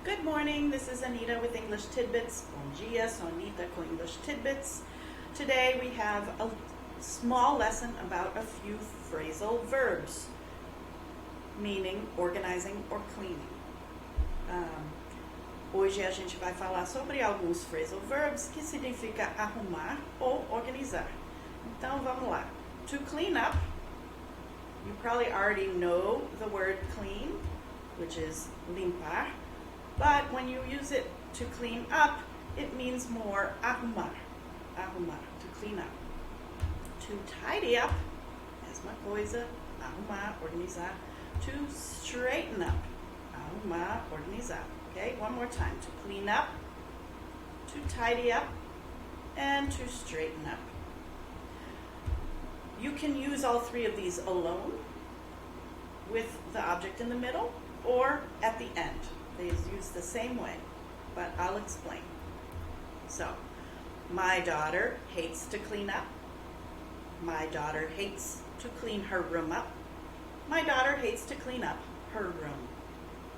Good morning, this is Anita with English Tidbits. Bom dia, sou Anita com English Tidbits. Today we have a small lesson about a few phrasal verbs, meaning organizing or cleaning. Hoje a gente vai falar sobre alguns phrasal verbs que significa arrumar ou organizar. Então vamos lá. To clean up, you probably already know the word clean, which is limpar. But when you use it to clean up, it means more arrumar, to clean up. To tidy up, mesma coisa, arrumar, organizar. To straighten up, arrumar, organizar. Okay, one more time. To clean up, to tidy up, and to straighten up. You can use all three of these alone, with the object in the middle, or at the end. They use the same way, but I'll explain. So, my daughter hates to clean up. My daughter hates to clean her room up. My daughter hates to clean up her room.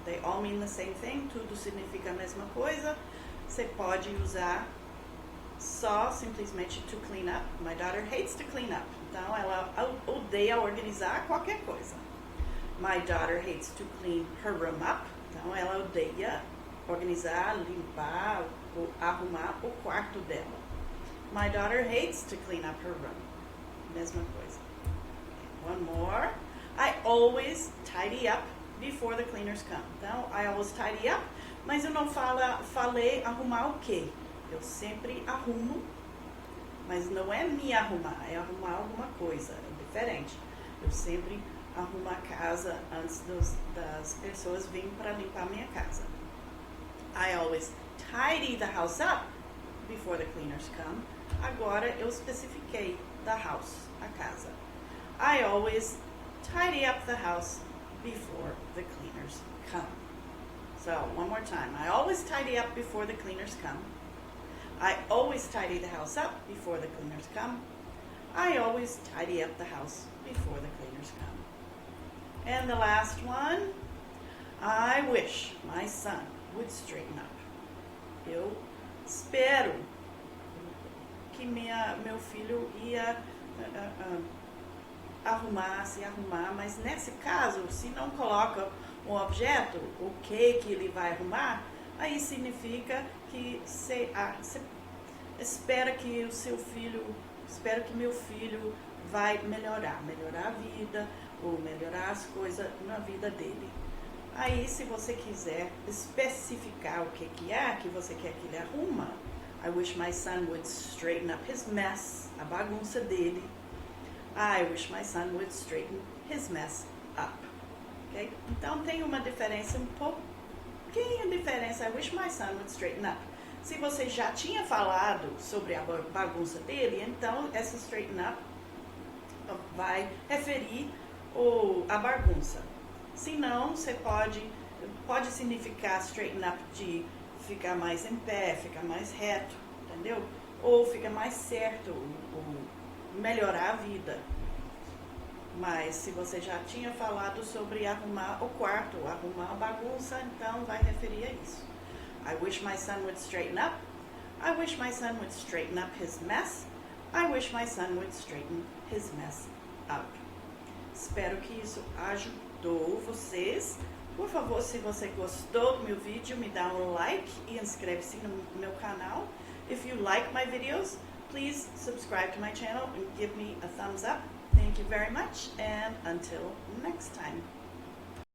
They all mean the same thing, tudo significa a mesma coisa. Você pode usar só simplesmente to clean up. My daughter hates to clean up. Então, ela odeia organizar qualquer coisa. My daughter hates to clean her room up. Então, ela odeia organizar, limpar, ou arrumar o quarto dela. My daughter hates to clean up her room. Mesma coisa. One more. I always tidy up before the cleaners come. Então, I always tidy up, mas eu não falei arrumar o quê? Eu sempre arrumo, mas não é me arrumar, é arrumar alguma coisa, é diferente. Eu sempre arrumo a casa antes das pessoas virem para limpar a minha casa. I always tidy the house up before the cleaners come. Agora eu especifiquei the house, a casa. I always tidy up the house before the cleaners come. So, one more time. I always tidy up before the cleaners come. I always tidy the house up before the cleaners come. I always tidy up the house before the cleaners come. And the last one, I wish my son would straighten up. Eu espero que meu filho ia se arrumar, mas nesse caso, se não coloca um objeto, o que ele vai arrumar, aí significa que você espera que meu filho vai melhorar a vida, ou melhorar as coisas na vida dele. Aí, se você quiser especificar o que é que você quer que ele arruma, I wish my son would straighten up his mess, a bagunça dele. I wish my son would straighten his mess up. Okay? Então, tem uma diferença, um pouquinho diferença. I wish my son would straighten up. Se você já tinha falado sobre a bagunça dele, então essa straighten up vai referir a bagunça. Se não, você pode significar straighten up de ficar mais em pé, ficar mais reto, entendeu? Ou ficar mais certo, ou melhorar a vida. Mas se você já tinha falado sobre arrumar o quarto, arrumar a bagunça, então vai referir a isso. I wish my son would straighten up. I wish my son would straighten up his mess. I wish my son would straighten his mess up. Espero que isso ajudou vocês. Por favor, se você gostou do meu vídeo, me dá um like e inscreve-se no meu canal. If you like my videos, please subscribe to my channel and give me a thumbs up. Thank you very much, and until next time.